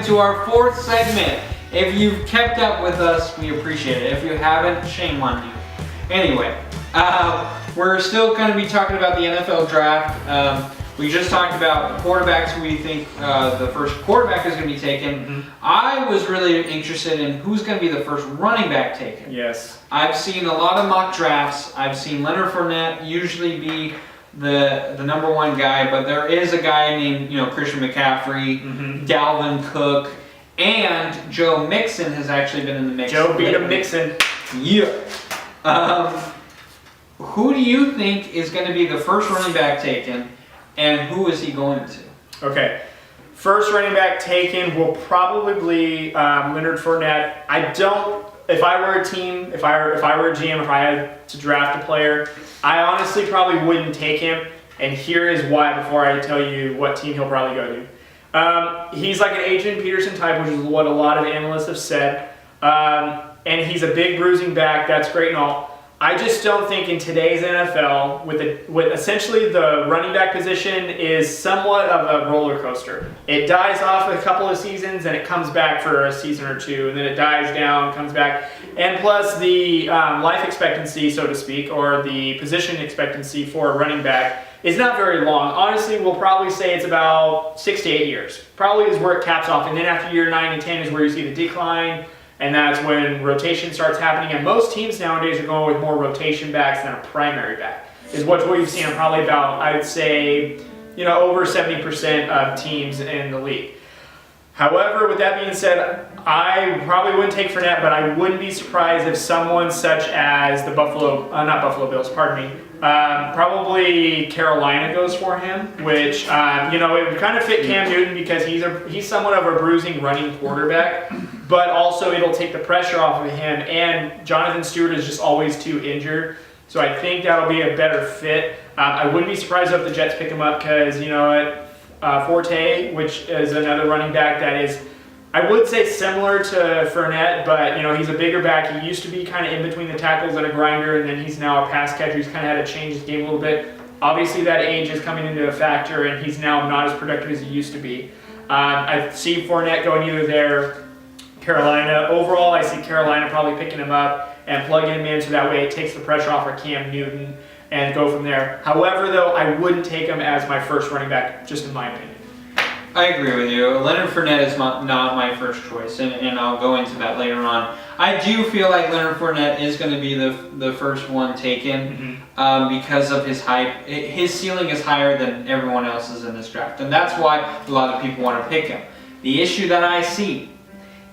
into our fourth segment. If you've kept up with us, we appreciate it. If you haven't, shame on you. Anyway, we're still going to be talking about the NFL draft. We just talked about quarterbacks who we think the first quarterback is going to be taken. Mm-hmm. I was really interested in who's going to be the first running back taken. Yes. I've seen a lot of mock drafts. I've seen Leonard Fournette usually be the number one guy, but there is a guy named Christian McCaffrey, Dalvin Cook, and Joe Mixon has actually been in the mix. Joe beat him, Mixon. Yeah. Who do you think is going to be the first running back taken, and who is he going to? Okay. First running back taken will probably be Leonard Fournette. If I were a team, if I were a GM, if I had to draft a player, I honestly probably wouldn't take him. And here is why before I tell you what team he'll probably go to. He's like an Adrian Peterson type, which is what a lot of analysts have said. And he's a big bruising back. That's great and all. I just don't think in today's NFL, with essentially the running back position is somewhat of a roller coaster. It dies off a couple of seasons and it comes back for a season or two, and then it dies down, comes back. And plus the life expectancy, so to speak, or the position expectancy for a running back is not very long. Honestly, we'll probably say it's about 6 to 8 years. Probably is where it caps off. And then after year 9 and 10 is where you see the decline. And that's when rotation starts happening. And most teams nowadays are going with more rotation backs than a primary back. Is what we've seen probably about, I'd say, over 70% of teams in the league. However, with that being said, I probably wouldn't take Fournette, but I wouldn't be surprised if someone such as the not Buffalo Bills, pardon me, probably Carolina goes for him, which, it would kind of fit Cam Newton because he's somewhat of a bruising running quarterback. But also it'll take the pressure off of him, and Jonathan Stewart is just always too injured. So I think that'll be a better fit. I wouldn't be surprised if the Jets pick him up because, Forte, which is another running back that is, I would say similar to Fournette, but, he's a bigger back. He used to be kind of in between the tackles and a grinder, and then he's now a pass catcher. He's kind of had to change his game a little bit. Obviously that age is coming into a factor, and he's now not as productive as he used to be. I see Fournette going either there, Carolina. Overall, I see Carolina probably picking him up and plugging him in so that way it takes the pressure off of Cam Newton and go from there. However, though, I wouldn't take him as my first running back, just in my opinion. I agree with you. Leonard Fournette is not my first choice, and I'll go into that later on. I do feel like Leonard Fournette is going to be the first one taken because of his hype. His ceiling is higher than everyone else's in this draft, and that's why a lot of people want to pick him. The issue that I see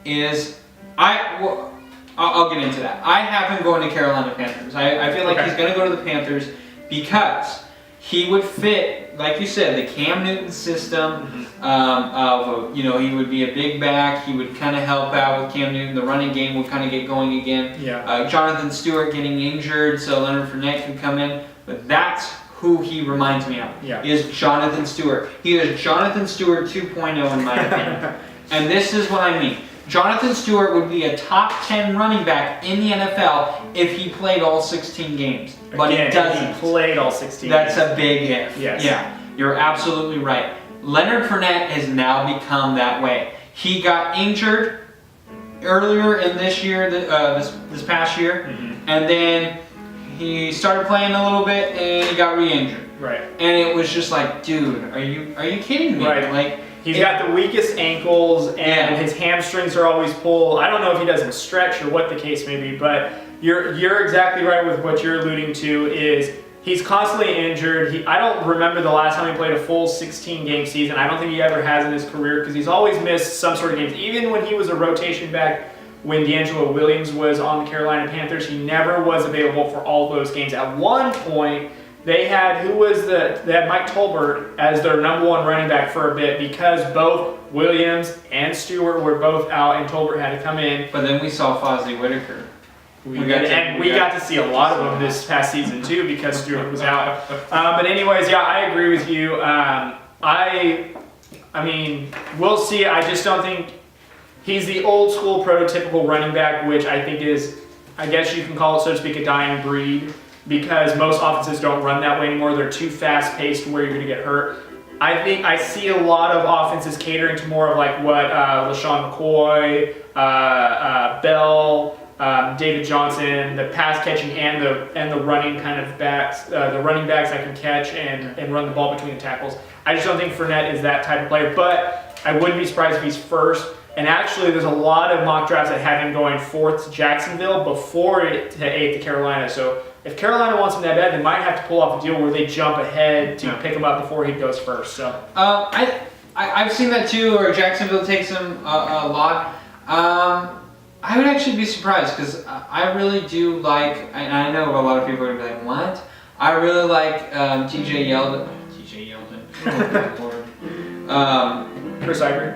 is I'll get into that. I have him going to Carolina Panthers. I feel like he's going to go to the Panthers because he would fit, like you said, the Cam Newton system he would be a big back. He would kind of help out with Cam Newton. The running game would kind of get going again. Yeah. Jonathan Stewart getting injured, so Leonard Fournette could come in. But that's who he reminds me of. Yeah. Is Jonathan Stewart. He is Jonathan Stewart 2.0 in my opinion. And this is what I mean. Jonathan Stewart would be a top 10 running back in the NFL if he played all 16 games. But he doesn't. He played all 16 That's games. a big if. Yes. Yeah, you're absolutely right. Leonard Fournette has now become that way. He got injured earlier in this year, this past year, and then he started playing a little bit and he got re-injured. Right. And it was just like, dude, are you kidding me? Right. Like, he's got the weakest ankles, and his hamstrings are always pulled. I don't know if he doesn't stretch or what the case may be, but you're exactly right with what you're alluding to. Is he's constantly injured. I don't remember the last time he played a full 16-game season. I don't think he ever has in his career because he's always missed some sort of games. Even when he was a rotation back, when D'Angelo Williams was on the Carolina Panthers, he never was available for all those games. At one point, they had Mike Tolbert as their number one running back for a bit because both Williams and Stewart were both out and Tolbert had to come in. But then we saw Fozzie Whitaker. We got to see a lot of them this past season too because Stewart was out. But anyways, yeah, I agree with you. I mean, we'll see. I just don't think he's the old school prototypical running back, which I think is, I guess you can call it, so to speak, a dying breed because most offenses don't run that way anymore. They're too fast paced where you're going to get hurt. I think I see a lot of offenses catering to more of like what LaShawn McCoy, Bell, David Johnson, the pass catching and the running kind of backs, the running backs that can catch and run the ball between the tackles. I just don't think Fournette is that type of player, but I wouldn't be surprised if he's first. And actually, there's a lot of mock drafts that have him going 4th to Jacksonville before it to 8th to Carolina. So if Carolina wants him that bad, they might have to pull off a deal where they jump ahead to pick him up before he goes first. So I've seen that too, or Jacksonville takes him a lot. I would actually be surprised because I really do like. I know a lot of people are gonna be like, "What?" I really like TJ Yeldon. TJ Yeldon. Chris Ivory.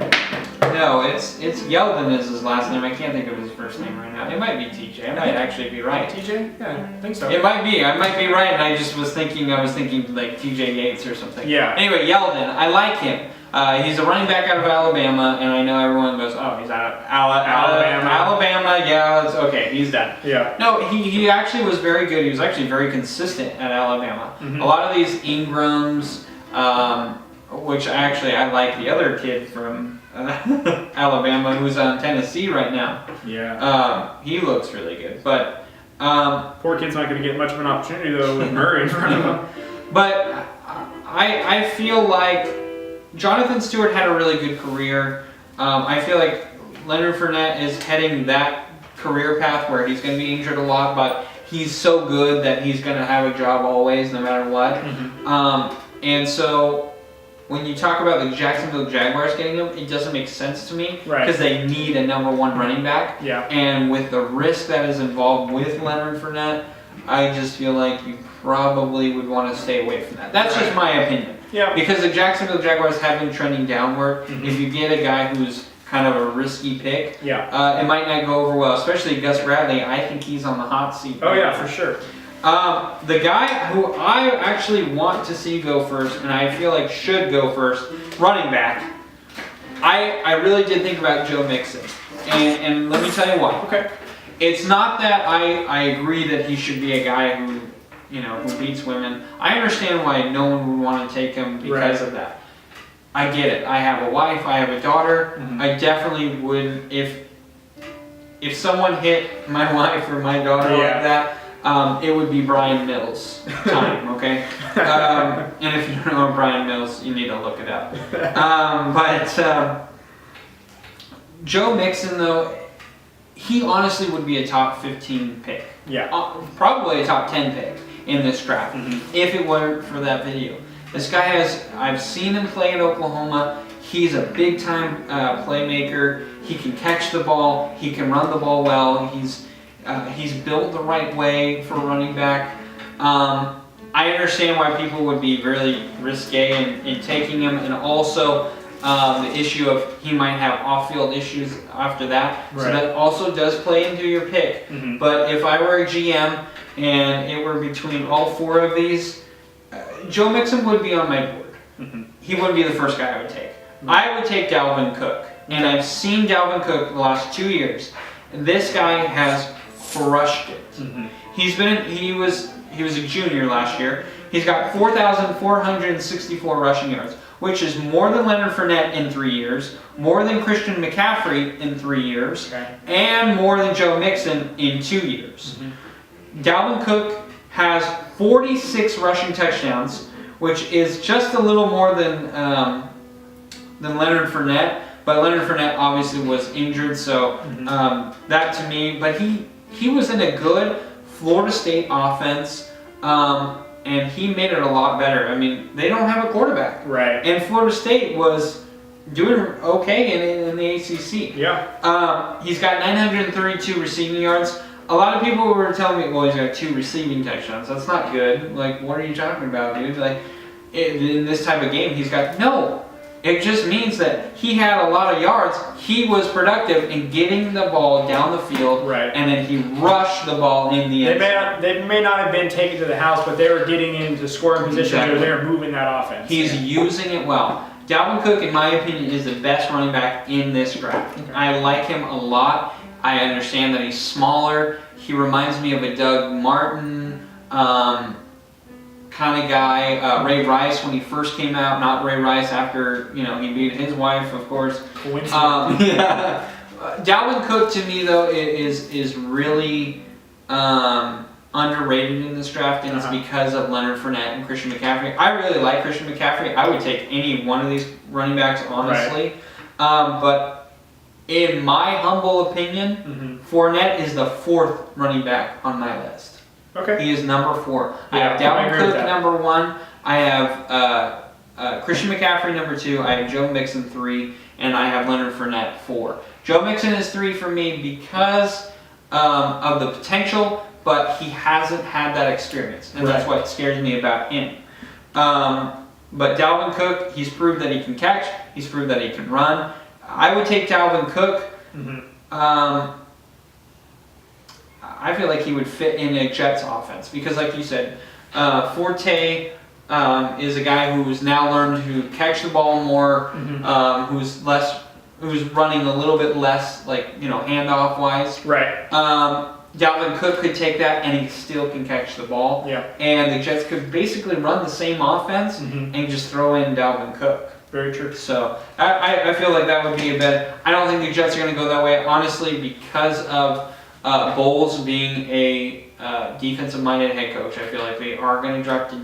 No, it's Yeldon is his last name. I can't think of his first name right now. It might be TJ. I might actually be right. TJ? Yeah, I think so. It might be. I might be right, and I just was thinking. I was thinking like TJ Yates or something. Yeah. Anyway, Yeldon. I like him. He's a running back out of Alabama, and I know everyone goes, "Oh, he's out of Alabama." Alabama, yeah, it's okay. He's done. Yeah. No, he actually was very good. He was actually very consistent at Alabama. Mm-hmm. A lot of these Ingrams, which I like the other kid from Alabama who's on Tennessee right now. Yeah. He looks really good, but poor kid's not going to get much of an opportunity though with Murray in front of him. But I feel like Jonathan Stewart had a really good career. I feel like Leonard Fournette is heading that career path where he's going to be injured a lot, but he's so good that he's going to have a job always, no matter what. Mm-hmm. And so when you talk about the Jacksonville Jaguars getting him, it doesn't make sense to me because they need a number 1 running back. Yeah. And with the risk that is involved with Leonard Fournette, I just feel like you probably would want to stay away from that. That's just my opinion. Yeah. Because the Jacksonville Jaguars have been trending downward. Mm-hmm. If you get a guy who's kind of a risky pick, it might not go over well. Especially Gus Bradley, I think he's on the hot seat. Oh yeah, for sure. The guy who I actually want to see go first, and I feel like should go first, running back. I really did think about Joe Mixon, and let me tell you why. Okay. It's not that I agree that he should be a guy who beats women. I understand why no one would want to take him because of that. I get it. I have a wife. I have a daughter. Mm-hmm. I definitely would if someone hit my wife or my daughter like that. It would be Brian Mills time, okay? And if you don't know Brian Mills, you need to look it up. But Joe Mixon, though, he honestly would be a top 15 pick. Yeah. Probably a top 10 pick in this draft, if it weren't for that video. This guy I've seen him play in Oklahoma. He's a big-time playmaker. He can catch the ball. He can run the ball well. He's built the right way for a running back. I understand why people would be really risque in taking him, and also the issue of he might have off-field issues after that. Right. So that also does play into your pick. Mm-hmm. But if I were a GM and it were between all 4 of these, Joe Mixon would be on my board. Mm-hmm. He wouldn't be the first guy I would take. Mm-hmm. I would take Dalvin Cook, and I've seen Dalvin Cook the last 2 years. This guy has crushed it. Mm-hmm. He was a junior last year. He's got 4,464 rushing yards, which is more than Leonard Fournette in 3 years, more than Christian McCaffrey in 3 years, and more than Joe Mixon in 2 years. Mm-hmm. Dalvin Cook has 46 rushing touchdowns, which is just a little more than Leonard Fournette. But Leonard Fournette obviously was injured, so that to me. But he was in a good Florida State offense, and he made it a lot better. I mean, they don't have a quarterback, right? And Florida State was doing okay in the ACC. Yeah. He's got 932 receiving yards. A lot of people were telling me, well, he's got 2 receiving touchdowns. That's not good. Like, what are you talking about, dude? Like, in this type of game, he's got no. It just means that he had a lot of yards. He was productive in getting the ball down the field, and then he rushed the ball in the end zone. They may not have been taken to the house, but they were getting into scoring positions where they were moving that offense. He's using it well. Dalvin Cook, in my opinion, is the best running back in this draft. Okay. I like him a lot. I understand that he's smaller. He reminds me of a Doug Martin, kind kind of guy. Ray Rice when he first came out, not Ray Rice after he beat his wife, of course. Yeah. Dalvin Cook to me though is really underrated in this draft, and it's because of Leonard Fournette and Christian McCaffrey. I really like Christian McCaffrey. I would take any one of these running backs, honestly. Right. But in my humble opinion, Fournette is the 4th running back on my list. Okay. He is number 4. I have Dalvin Cook number 1. I have Christian McCaffrey number 2. I have Joe Mixon 3, and I have Leonard Fournette 4. Joe Mixon is 3 for me because of the potential, but he hasn't had that experience, and that's what scares me about him. But Dalvin Cook, he's proved that he can catch. He's proved that he can run. I would take Dalvin Cook. I feel like he would fit in a Jets offense because, like you said, Forte is a guy who's now learned to catch the ball more, who's running a little bit less, like handoff wise. Right. Dalvin Cook could take that and he still can catch the ball. Yeah. And the Jets could basically run the same offense and just throw in Dalvin Cook. Very true. So I feel like that would be a bet. I don't think the Jets are going to go that way, honestly, because of Bowles being a defensive-minded head coach. I feel like they are going to draft a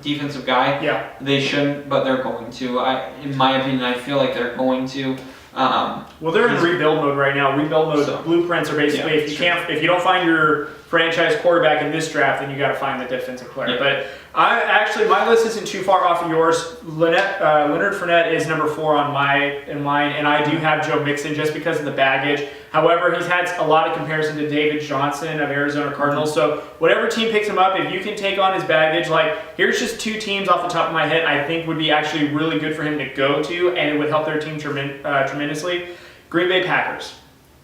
defensive guy. Yeah. They shouldn't, but they're going to. In my opinion, I feel like they're going to. Well, they're in rebuild mode right now. Rebuild mode blueprints are basically if you don't find your franchise quarterback in this draft, then you got to find the defensive player. Yeah. But my list isn't too far off of yours. Leonard Fournette is number 4 on mine, and I do have Joe Mixon just because of the baggage. However, he's had a lot of comparison to David Johnson of Arizona Cardinals. So whatever team picks him up, if you can take on his baggage, like here's just 2 teams off the top of my head I think would be actually really good for him to go to, and it would help their team tremendously. Green Bay Packers.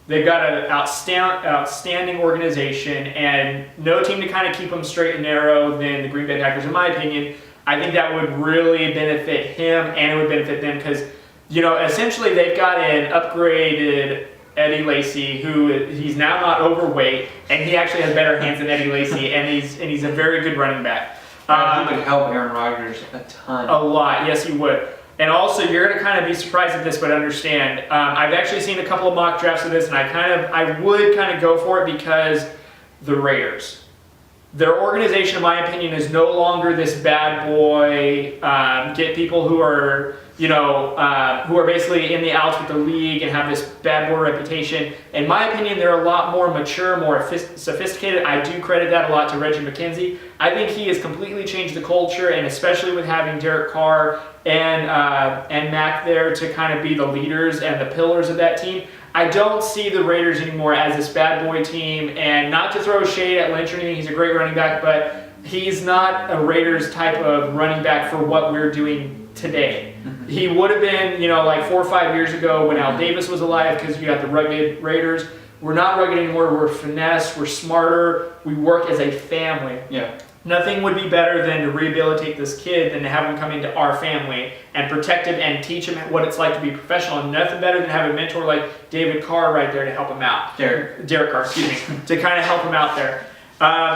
They've got an outstanding organization, and no team to kind of keep them straight and narrow than the Green Bay Packers, in my opinion. I think that would really benefit him, and it would benefit them because, essentially they've got an upgraded Eddie Lacy, who he's now not overweight, and he actually has better hands than Eddie Lacy, and he's a very good running back. He would help Aaron Rodgers a ton. A lot, yes, he would. And also, you're going to kind of be surprised at this, but understand, I've actually seen a couple of mock drafts of this, and I would kind of go for it because the Raiders. Their organization, in my opinion, is no longer this bad boy, get people who are, who are basically in the outs with the league and have this bad boy reputation. In my opinion, they're a lot more mature, more sophisticated. I do credit that a lot to Reggie McKenzie. I think he has completely changed the culture, and especially with having Derek Carr and Mac there to kind of be the leaders and the pillars of that team. I don't see the Raiders anymore as this bad boy team, and not to throw shade at Lynch or anything, he's a great running back, but he's not a Raiders type of running back for what we're doing today. He would have been, like 4 or 5 years ago when Al Davis was alive, because you got the rugged Raiders. We're not rugged anymore, we're finesse, we're smarter, we work as a family. Yeah. Nothing would be better than to rehabilitate this kid than to have him come into our family and protect him and teach him what it's like to be professional. And nothing better than having a mentor like David Carr right there to help him out. Derek Carr, excuse me, to kind of help him out there.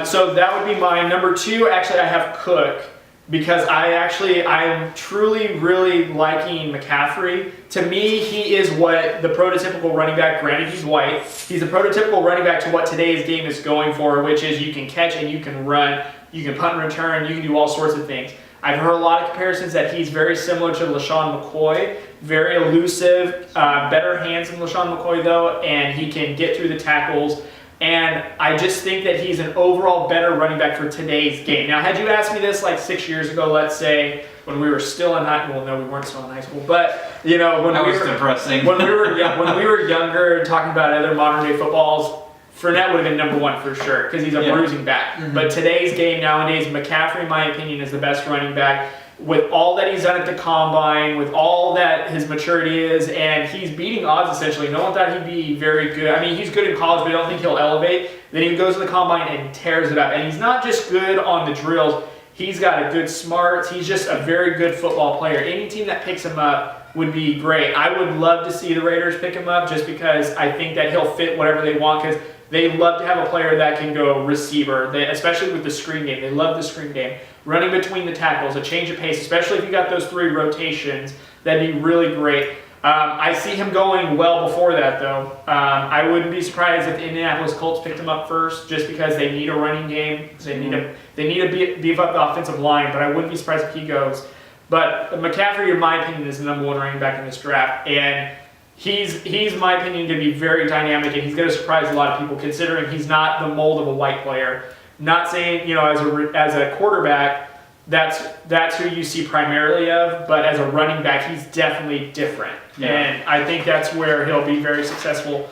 So that would be mine. Number 2, actually, I have Cook because I'm truly really liking McCaffrey. To me, he is what the prototypical running back, granted he's white, he's a prototypical running back to what today's game is going for, which is you can catch and you can run. You can punt and return. You can do all sorts of things. I've heard a lot of comparisons that he's very similar to LaShawn McCoy. Very elusive, better hands than LaShawn McCoy, though, and he can get through the tackles. And I just think that he's an overall better running back for today's game. Now, had you asked me this like 6 years ago, let's say, when we were still in high school, well, no, we weren't still in high school, but, when that was depressing. when we were younger, talking about other modern-day footballs, Fournette would have been number 1 for sure because he's a bruising back. But today's game nowadays, McCaffrey, in my opinion, is the best running back. With all that he's done at the combine, with all that his maturity is, and he's beating odds essentially. No one thought he'd be very good. I mean, he's good in college, but I don't think he'll elevate. Then he goes to the combine and tears it up. And he's not just good on the drills. He's got a good smarts. He's just a very good football player. Any team that picks him up would be great. I would love to see the Raiders pick him up just because I think that he'll fit whatever they want because They love to have a player that can go receiver, especially with the screen game. They love the screen game. Running between the tackles, a change of pace, especially if you got those 3 rotations, that'd be really great. I see him going well before that, though. I wouldn't be surprised if the Indianapolis Colts picked him up first, just because they need a running game. They need to beef up the offensive line, but I wouldn't be surprised if he goes. But McCaffrey, in my opinion, is the number 1 running back in this draft, and he's in my opinion, going to be very dynamic, and he's going to surprise a lot of people, considering he's not the mold of a white player. Not saying, as a quarterback, that's who you see primarily of, but as a running back, he's definitely different. Yeah. And I think that's where he'll be very successful,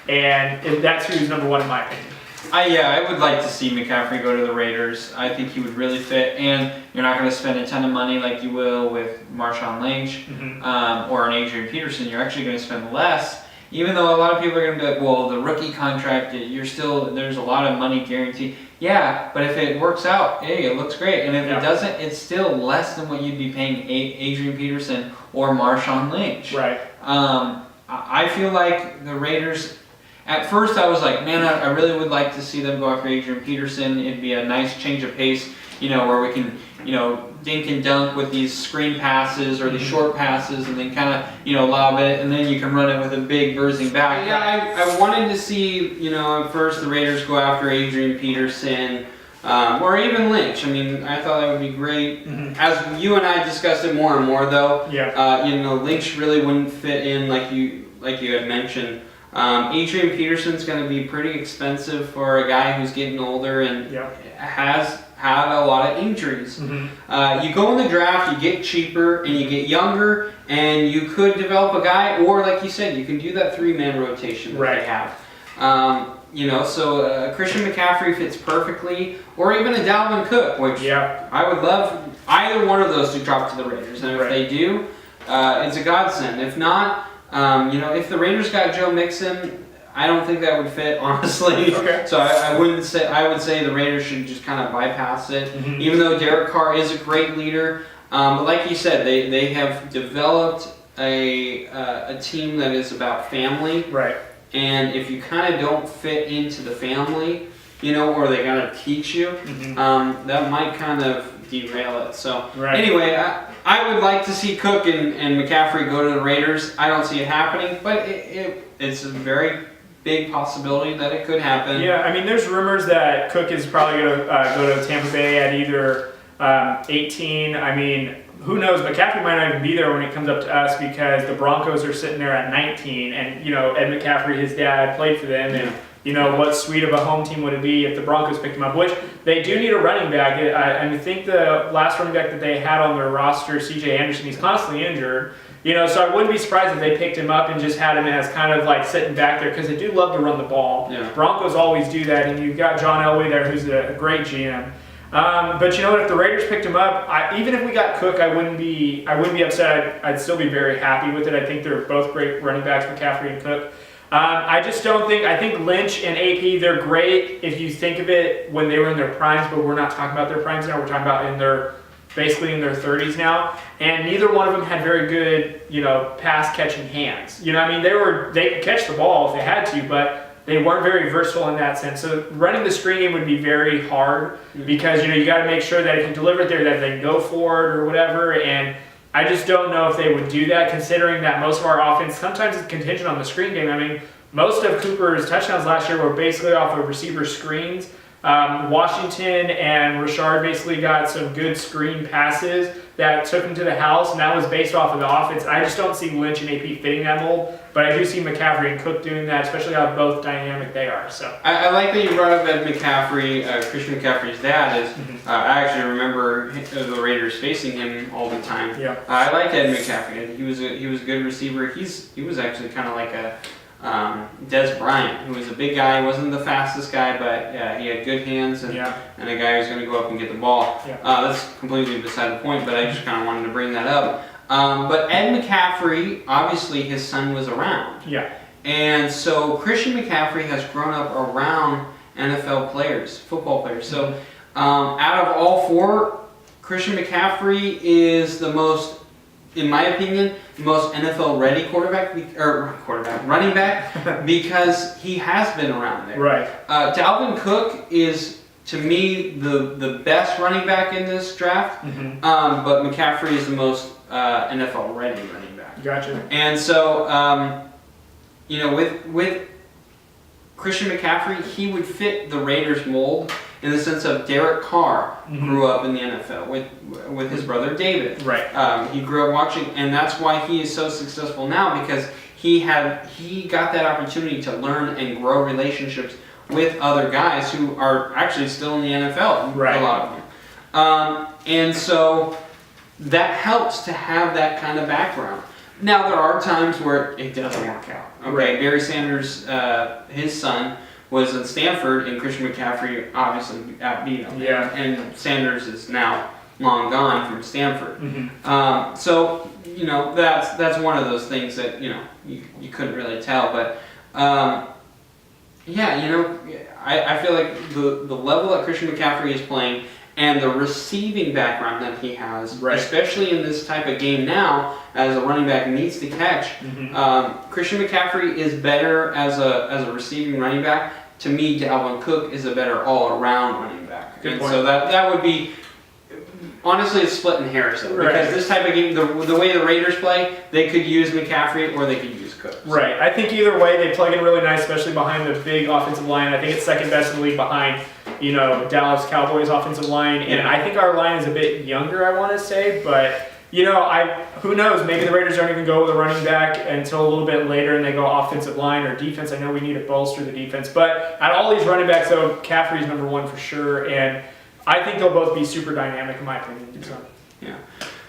and that's who's number 1 in my opinion. I would like to see McCaffrey go to the Raiders. I think he would really fit, and you're not going to spend a ton of money like you will with Marshawn Lynch or an Adrian Peterson. You're actually going to spend less, even though a lot of people are going to be like, well, the rookie contract, there's a lot of money guaranteed. Yeah, but if it works out, hey, it looks great. And if it doesn't, it's still less than what you'd be paying Adrian Peterson or Marshawn Lynch. Right. I feel like the Raiders... At first, I was like, man, I really would like to see them go after Adrian Peterson. It'd be a nice change of pace, where we can, dink and dunk with these screen passes or these short passes, and then kind of, lob it, and then you can run it with a big bursting back. Yeah, I wanted to see, at first the Raiders go after Adrian Peterson or even Lynch. I mean, I thought that would be great. As you and I discussed it more and more, though, Lynch really wouldn't fit in like you had mentioned. Adrian Peterson's going to be pretty expensive for a guy who's getting older and has had a lot of injuries. You go in the draft, you get cheaper, and you get younger, and you could develop a guy, or like you said, you can do that 3-man rotation that they have. So Christian McCaffrey fits perfectly, or even a Dalvin Cook, which I would love either one of those to drop to the Raiders. And if they do, it's a godsend. If not, if the Raiders got Joe Mixon, I don't think that would fit, honestly. Okay. So I would say the Raiders should just kind of bypass it, even though Derek Carr is a great leader. But like you said, they have developed a team that is about family. Right. And if you kind of don't fit into the family, or they got to teach you, that might kind of derail it. So anyway, I would like to see Cook and McCaffrey go to the Raiders. I don't see it happening, but it's a very big possibility that it could happen. Yeah, I mean, there's rumors that Cook is probably going to go to Tampa Bay at either 18. I mean, who knows? McCaffrey might not even be there when it comes up to us, because the Broncos are sitting there at 19, and Ed McCaffrey, his dad, played for them, and what sweet of a home team would it be if the Broncos picked him up, which they do need a running back. I think the last running back that they had on their roster, C.J. Anderson, he's constantly injured. So I wouldn't be surprised if they picked him up and just had him as kind of like sitting back there, because they do love to run the ball. Yeah. Broncos always do that, and you've got John Elway there, who's a great GM. But you know what? If the Raiders picked him up, even if we got Cook, I wouldn't be upset. I'd still be very happy with it. I think they're both great running backs, McCaffrey and Cook. I just don't think. I think Lynch and AP, they're great if you think of it when they were in their primes, but we're not talking about their primes now. We're talking about basically in their 30s now, and neither one of them had very good, pass catching hands. I mean, they could catch the ball if they had to, but they weren't very versatile in that sense. So running the screen game would be very hard, because you got to make sure that if you deliver it there, that they can go for it or whatever. And I just don't know if they would do that, considering that most of our offense sometimes is contingent on the screen game. I mean, most of Cooper's touchdowns last year were basically off of receiver screens. Washington and Richard basically got some good screen passes that took him to the house, and that was based off of the offense. I just don't see Lynch and AP fitting that mold, but I do see McCaffrey and Cook doing that, especially how both dynamic they are. So I like that you brought up Ed McCaffrey. Christian McCaffrey's dad is. I actually remember the Raiders facing him all the time. Yeah. I like Ed McCaffrey. He was a good receiver. He was actually kind of like a Des Bryant, who was a big guy. He wasn't the fastest guy, but he had good hands and a guy who's going to go up and get the ball. Yeah. That's completely beside the point, but I just kind of wanted to bring that up. But Ed McCaffrey, obviously his son was around. Yeah. And so Christian McCaffrey has grown up around NFL players, football players. So out of all four, Christian McCaffrey is the most in my opinion, the most NFL ready running back, because he has been around there. Right. Dalvin Cook is, to me, the best running back in this draft, but McCaffrey is the most NFL ready running back. Gotcha. And so, you know, with Christian McCaffrey, he would fit the Raiders mold in the sense of Derek Carr grew up in the NFL with his brother David. Right. He grew up watching, and that's why he is so successful now, because he got that opportunity to learn and grow relationships with other guys who are actually still in the NFL. Right. A lot of them. And so that helps to have that kind of background. Now, there are times where it doesn't work out. Okay, Right. Barry Sanders, his son, was at Stanford, and Christian McCaffrey obviously outbeat him. Yeah. And Sanders is now long gone from Stanford. So, you know, that's one of those things that, you know, you couldn't really tell. But, yeah, you know, I feel like the level that Christian McCaffrey is playing and the receiving background that he has, Right. especially in this type of game now, as a running back needs to catch, Christian McCaffrey is better as a receiving running back. To me, Dalvin Cook is a better all-around running back. Good and point. so that would be, honestly, it's splitting hairs, though, Right. because this type of game, the way the Raiders play, they could use McCaffrey or they could use Cook. Right. I think either way they plug in really nice, especially behind the big offensive line. I think it's second best in the league behind, you know, Dallas Cowboys offensive line, and Yeah. I think our line is a bit younger, I want to say, but you know, who knows? Maybe the Raiders don't even go with a running back until a little bit later, and they go offensive line or defense. I know we need to bolster the defense, but at all these running backs, though, McCaffrey's number one for sure, and I think they'll both be super dynamic in my opinion. So. Yeah.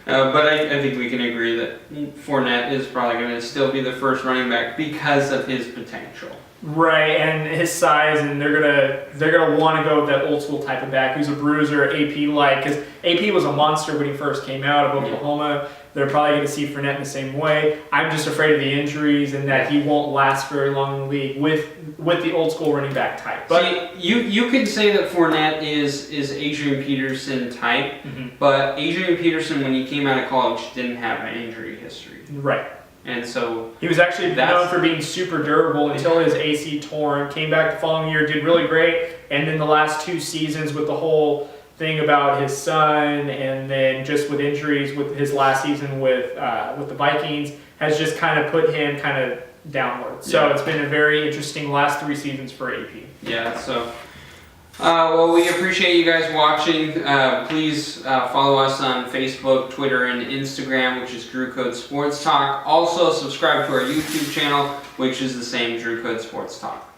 But I think we can agree that Fournette is probably going to still be the first running back because of his potential. Right, and his size, and they're gonna want to go with that old school type of back who's a bruiser, AP like, because AP was a monster when he first came out of Oklahoma. They're probably going to see Fournette in the same way. I'm just afraid of the injuries and that he won't last very long in the league with the old school running back type. But see, you could say that Fournette is Adrian Peterson type, but Adrian Peterson, when he came out of college, didn't have an injury history. Right. And so he was actually known for being super durable until his AC torn, came back the following year, did really great, and then the last 2 seasons with the whole thing about his son, and then just with injuries with his last season with the Vikings, has just kind of put him kind of downward. So it's been a very interesting last 3 seasons for AP. Yeah, so well, we appreciate you guys watching. Please follow us on Facebook, Twitter, and Instagram, which is Drew Code Sports Talk. Also, subscribe to our YouTube channel, which is the same, Drew Code Sports Talk.